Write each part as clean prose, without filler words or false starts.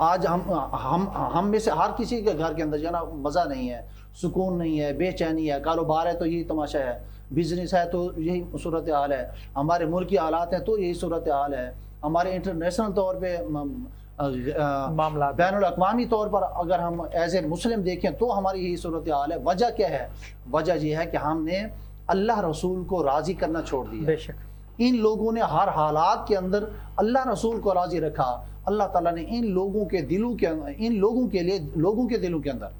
آج ہم میں سے ہر کسی کے گھر کے اندر جو نا مزہ نہیں ہے، سکون نہیں ہے، بے چینی ہے، کاروبار ہے تو یہی تماشا ہے، بزنس ہے تو یہی صورتحال ہے، ہمارے ملکی حالات ہیں تو یہی صورتحال ہے، ہمارے انٹرنیشنل طور پہ معاملات بین الاقوامی طور پر اگر ہم ایز اے مسلم دیکھیں تو ہماری یہی صورتحال ہے۔ وجہ کیا ہے؟ وجہ یہ ہے کہ ہم نے اللہ رسول کو راضی کرنا چھوڑ دیا۔ بے شک ان لوگوں نے ہر حالات کے اندر اللہ رسول کو راضی رکھا۔ اللہ تعالیٰ نے ان لوگوں کے دلوں کے ان لوگوں کے لیے لوگوں کے دلوں کے اندر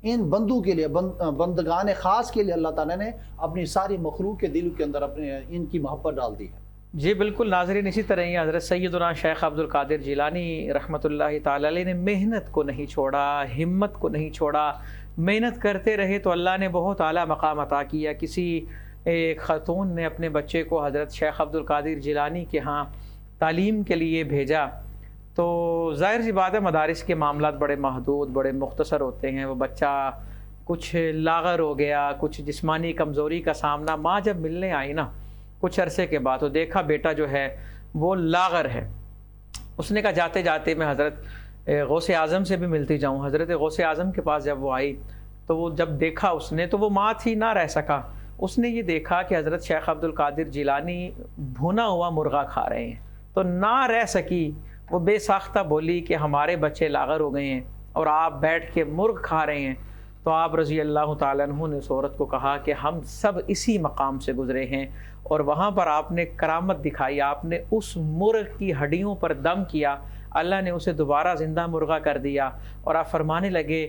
ان بندوں کے لیے بندگان خاص کے لیے اللہ تعالیٰ نے اپنی ساری مخلوق کے دلوں کے اندر اپنے ان کی محبت ڈال دی ہے۔ جی بالکل ناظرین، اسی طرح ہی حضرت سیدنا شیخ عبد القادر جیلانی رحمۃ اللہ تعالی علیہ نے محنت کو نہیں چھوڑا، ہمت کو نہیں چھوڑا، محنت کرتے رہے تو اللہ نے بہت اعلیٰ مقام عطا کیا۔ کسی ایک خاتون نے اپنے بچے کو حضرت شیخ عبد القادر جیلانی کے ہاں تعلیم کے لیے بھیجا، تو ظاہر سی بات ہے مدارس کے معاملات بڑے محدود، بڑے مختصر ہوتے ہیں۔ وہ بچہ کچھ لاغر ہو گیا، کچھ جسمانی کمزوری کا سامنا، ماں جب ملنے آئی نا کچھ عرصے کے بعد تو دیکھا بیٹا جو ہے وہ لاغر ہے۔ اس نے کہا جاتے جاتے میں حضرت غوث اعظم سے بھی ملتی جاؤں۔ حضرت غوث اعظم کے پاس جب وہ آئی تو وہ جب دیکھا اس نے تو وہ ماں تھی، نہ رہ سکا۔ اس نے یہ دیکھا کہ حضرت شیخ عبد القادر جیلانی بھونا ہوا مرغا کھا رہے ہیں تو نہ رہ سکی، وہ بے ساختہ بولی کہ ہمارے بچے لاغر ہو گئے ہیں اور آپ بیٹھ کے مرغ کھا رہے ہیں۔ تو آپ رضی اللہ تعالیٰ عنہ نے اس عورت کو کہا کہ ہم سب اسی مقام سے گزرے ہیں، اور وہاں پر آپ نے کرامت دکھائی، آپ نے اس مرغ کی ہڈیوں پر دم کیا، اللہ نے اسے دوبارہ زندہ مرغا کر دیا، اور آپ فرمانے لگے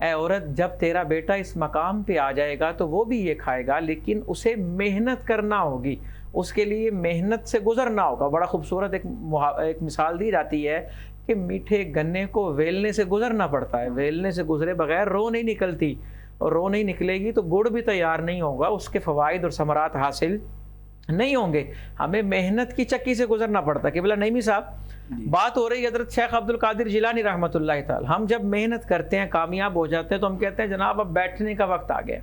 اے عورت جب تیرا بیٹا اس مقام پہ آ جائے گا تو وہ بھی یہ کھائے گا، لیکن اسے محنت کرنا ہوگی، اس کے لیے محنت سے گزرنا ہوگا۔ بڑا خوبصورت ایک مثال دی جاتی ہے کہ میٹھے گنے کو ویلنے سے گزرنا پڑتا ہے، ویلنے سے گزرے بغیر رو نہیں نکلتی، اور رو نہیں نکلے گی تو گڑ بھی تیار نہیں ہوگا، اس کے فوائد اور ثمرات حاصل نہیں ہوں گے۔ ہمیں محنت کی چکی سے گزرنا پڑتا ہے۔ قبلہ نعیمی صاحب بات ہو رہی ہے حضرت شیخ عبد القادر جیلانی رحمۃ اللہ تعالی، ہم جب محنت کرتے ہیں کامیاب ہو جاتے ہیں تو ہم کہتے ہیں جناب اب بیٹھنے کا وقت آ گیا،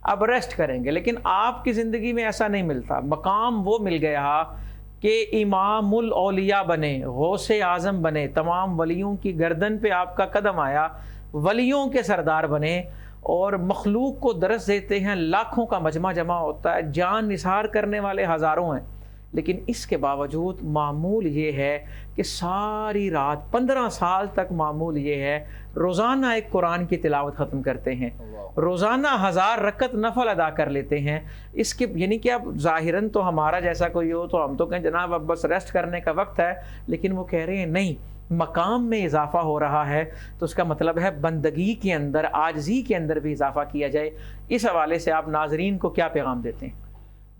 اب ریسٹ کریں گے، لیکن آپ کی زندگی میں ایسا نہیں ملتا۔ مقام وہ مل گیا کہ امام الاولیاء بنے، غوث اعظم بنے، تمام ولیوں کی گردن پہ آپ کا قدم آیا، ولیوں کے سردار بنے، اور مخلوق کو درس دیتے ہیں، لاکھوں کا مجمع جمع ہوتا ہے، جان نثار کرنے والے ہزاروں ہیں، لیکن اس کے باوجود معمول یہ ہے کہ ساری رات 15 سال تک معمول یہ ہے روزانہ ایک قرآن کی تلاوت ختم کرتے ہیں، روزانہ 1000 رکعت نفل ادا کر لیتے ہیں۔ اس کے یعنی کہ اب ظاہراً تو ہمارا جیسا کوئی ہو تو ہم تو کہیں جناب اب بس ریسٹ کرنے کا وقت ہے، لیکن وہ کہہ رہے ہیں نہیں، مقام میں اضافہ ہو رہا ہے، تو اس کا مطلب ہے بندگی کے اندر، عاجزی کے اندر بھی اضافہ کیا جائے۔ اس حوالے سے آپ ناظرین کو کیا پیغام دیتے ہیں؟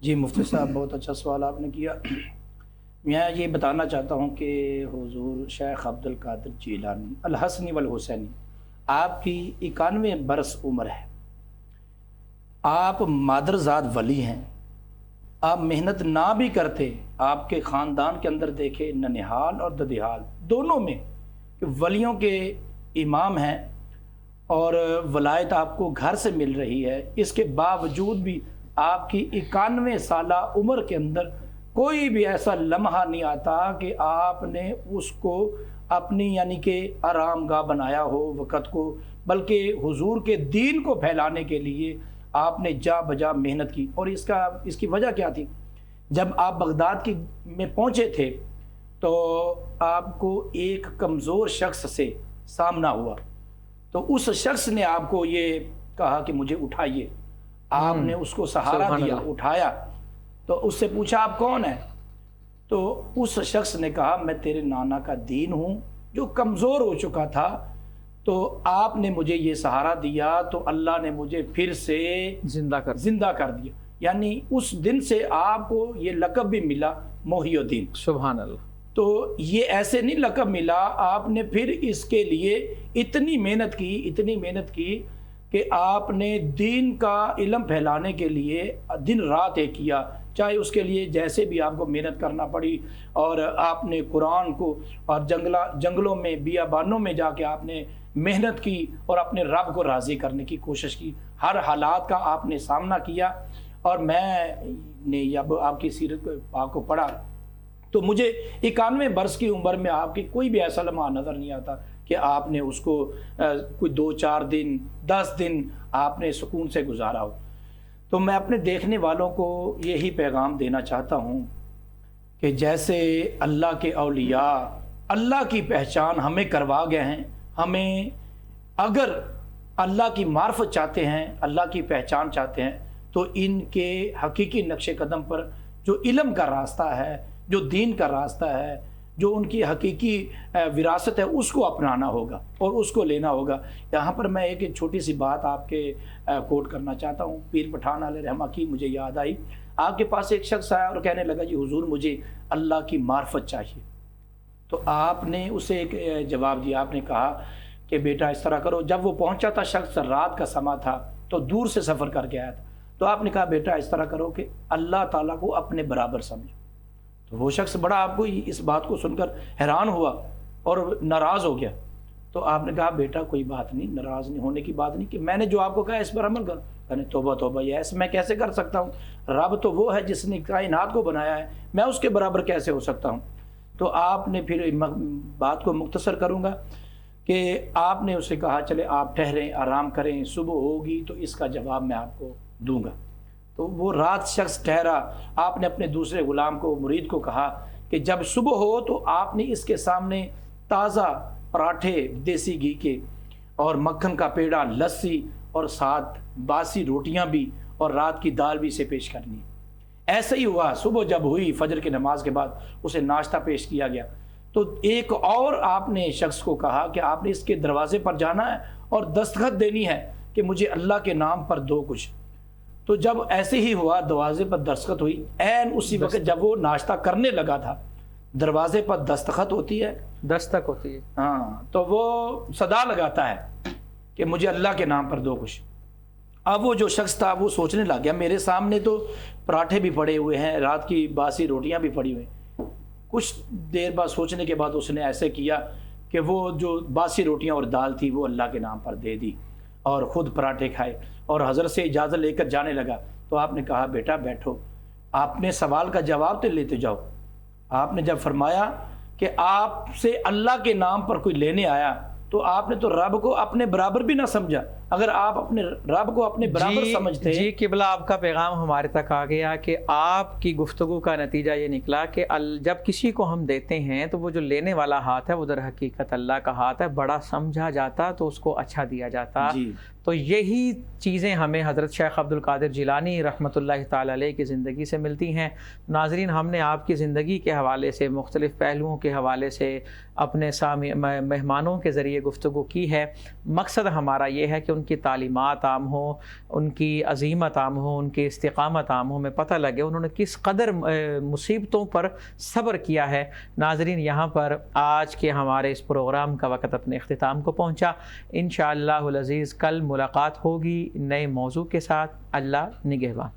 جی مفتی صاحب بہت اچھا سوال آپ نے کیا۔ میں یہ بتانا چاہتا ہوں کہ حضور شیخ عبد القادر جیلانی الحسنی والحسینی آپ کی 91 برس عمر ہے، آپ مادرزاد ولی ہیں، آپ محنت نہ بھی کرتے، آپ کے خاندان کے اندر دیکھے ننہال اور ددیال دونوں میں کہ ولیوں کے امام ہیں اور ولایت آپ کو گھر سے مل رہی ہے، اس کے باوجود بھی آپ کی 91 سالہ عمر کے اندر کوئی بھی ایسا لمحہ نہیں آتا کہ آپ نے اس کو اپنی یعنی کہ آرام گاہ بنایا ہو وقت کو، بلکہ حضور کے دین کو پھیلانے کے لیے آپ نے جا بجا محنت کی۔ اور اس کی وجہ کیا تھی؟ جب آپ بغداد میں پہنچے تھے تو آپ کو ایک کمزور شخص سے سامنا ہوا، تو اس شخص نے آپ کو یہ کہا کہ مجھے اٹھائیے، آپ نے اس کو سہارا دیا، اٹھایا، تو اس سے پوچھا آپ کون ہیں؟ تو اس شخص نے کہا میں تیرے نانا کا دین ہوں جو کمزور ہو چکا تھا، تو آپ نے مجھے یہ سہارا دیا تو اللہ نے مجھے پھر سے زندہ کر دیا۔ یعنی اس دن سے آپ کو یہ لقب بھی ملا محی الدین۔ سبحان اللہ۔ تو یہ ایسے نہیں لقب ملا، آپ نے پھر اس کے لیے اتنی محنت کی کہ آپ نے دین کا علم پھیلانے کے لیے دن رات ایک کیا، چاہے اس کے لیے جیسے بھی آپ کو محنت کرنا پڑی، اور آپ نے قرآن کو اور جنگلوں میں بیابانوں میں جا کے آپ نے محنت کی اور اپنے رب کو راضی کرنے کی کوشش کی، ہر حالات کا آپ نے سامنا کیا۔ اور میں نے جب آپ کی سیرت پاک کو پڑھا تو مجھے 91 برس کی عمر میں آپ کی کوئی بھی ایسا لمحہ نظر نہیں آتا کہ آپ نے اس کو کوئی 2-4 دن 10 دن آپ نے سکون سے گزارا ہو۔ تو میں اپنے دیکھنے والوں کو یہی پیغام دینا چاہتا ہوں کہ جیسے اللہ کے اولیاء اللہ کی پہچان ہمیں کروا گئے ہیں، ہمیں اگر اللہ کی معرفت چاہتے ہیں، اللہ کی پہچان چاہتے ہیں، تو ان کے حقیقی نقش قدم پر جو علم کا راستہ ہے، جو دین کا راستہ ہے، جو ان کی حقیقی وراثت ہے، اس کو اپنانا ہوگا اور اس کو لینا ہوگا۔ یہاں پر میں ایک چھوٹی سی بات آپ کے کوٹ کرنا چاہتا ہوں۔ پیر پٹھان علیہ رحمہ کی مجھے یاد آئی، آپ کے پاس ایک شخص آیا اور کہنے لگا جی حضور مجھے اللہ کی معرفت چاہیے۔ تو آپ نے اسے ایک جواب دیا، آپ نے کہا کہ بیٹا اس طرح کرو۔ جب وہ پہنچا تھا، شخص رات کا سما تھا تو دور سے سفر کر کے آیا تھا، تو آپ نے کہا بیٹا اس طرح کرو کہ اللہ تعالیٰ کو اپنے برابر سمجھو۔ تو وہ شخص بڑا آپ کو اس بات کو سن کر حیران ہوا اور ناراض ہو گیا۔ تو آپ نے کہا بیٹا کوئی بات نہیں، ناراض نہیں ہونے کی بات نہیں، کہ میں نے جو آپ کو کہا اس پر عمل کرو۔ کہنے توبہ توبہ، یہ ایسے میں کیسے کر سکتا ہوں؟ رب تو وہ ہے جس نے کائنات کو بنایا ہے، میں اس کے برابر کیسے ہو سکتا ہوں؟ تو آپ نے پھر بات کو مختصر کروں گا کہ آپ نے اسے کہا چلے آپ ٹھہریں، آرام کریں، صبح ہوگی تو اس کا جواب میں آپ کو دوں گا۔ تو وہ رات شخص ٹھہرا۔ آپ نے اپنے دوسرے غلام کو، مرید کو کہا کہ جب صبح ہو تو آپ نے اس کے سامنے تازہ پراٹھے دیسی گھی کے اور مکھن کا پیڑا، لسی اور ساتھ باسی روٹیاں بھی اور رات کی دال بھی اسے پیش کرنی۔ ایسا ہی ہوا، صبح جب ہوئی فجر کی نماز کے بعد اسے ناشتہ پیش کیا گیا۔ تو ایک اور آپ نے شخص کو کہا کہ آپ نے اس کے دروازے پر جانا ہے اور دستخط دینی ہے کہ مجھے اللہ کے نام پر دو کچھ۔ تو جب ایسے ہی ہوا، دروازے پر دستخط ہوئی، عین اسی وقت جب وہ ناشتہ کرنے لگا تھا، دروازے پر دستخط ہوتی ہے، دستک ہوتی ہے، ہاں، تو وہ صدا لگاتا ہے کہ مجھے اللہ کے نام پر دو کچھ۔ اب وہ جو شخص تھا وہ سوچنے لگ گیا میرے سامنے تو پراٹھے بھی پڑے ہوئے ہیں، رات کی باسی روٹیاں بھی پڑی ہوئی ہیں۔ کچھ دیر بعد سوچنے کے بعد اس نے ایسے کیا کہ وہ جو باسی روٹیاں اور دال تھی وہ اللہ کے نام پر دے دی اور خود پراٹھے کھائے اور حضرت سے اجازت لے کر جانے لگا۔ تو آپ نے کہا بیٹا بیٹھو، آپ نے سوال کا جواب تو لیتے جاؤ۔ آپ نے جب فرمایا کہ آپ سے اللہ کے نام پر کوئی لینے آیا تو آپ نے تو رب کو اپنے برابر بھی نہ سمجھا۔ اگر آپ اپنے رب کو اپنے برابر سمجھتے جی قبلہ، آپ کا پیغام ہمارے تک آ گیا کہ آپ کی گفتگو کا نتیجہ یہ نکلا کہ جب کسی کو ہم دیتے ہیں تو وہ جو لینے والا ہاتھ ہے وہ در حقیقت اللہ کا ہاتھ ہے، بڑا سمجھا جاتا تو اس کو اچھا دیا جاتا۔ جی، تو یہی چیزیں ہمیں حضرت شیخ عبد القادر جیلانی رحمۃ اللہ تعالی علیہ کی زندگی سے ملتی ہیں۔ ناظرین، ہم نے آپ کی زندگی کے حوالے سے، مختلف پہلوؤں کے حوالے سے اپنے مہمانوں کے ذریعے گفتگو کی ہے۔ مقصد ہمارا یہ ہے کہ ان کی تعلیمات عام ہوں، ان کی عظیمت عام ہو، ان کی استقامت عام ہو، میں پتہ لگے انہوں نے کس قدر مصیبتوں پر صبر کیا ہے۔ ناظرین، یہاں پر آج کے ہمارے اس پروگرام کا وقت اپنے اختتام کو پہنچا۔ انشاءاللہ العزیز کل ملاقات ہوگی نئے موضوع کے ساتھ۔ اللہ نگہبان۔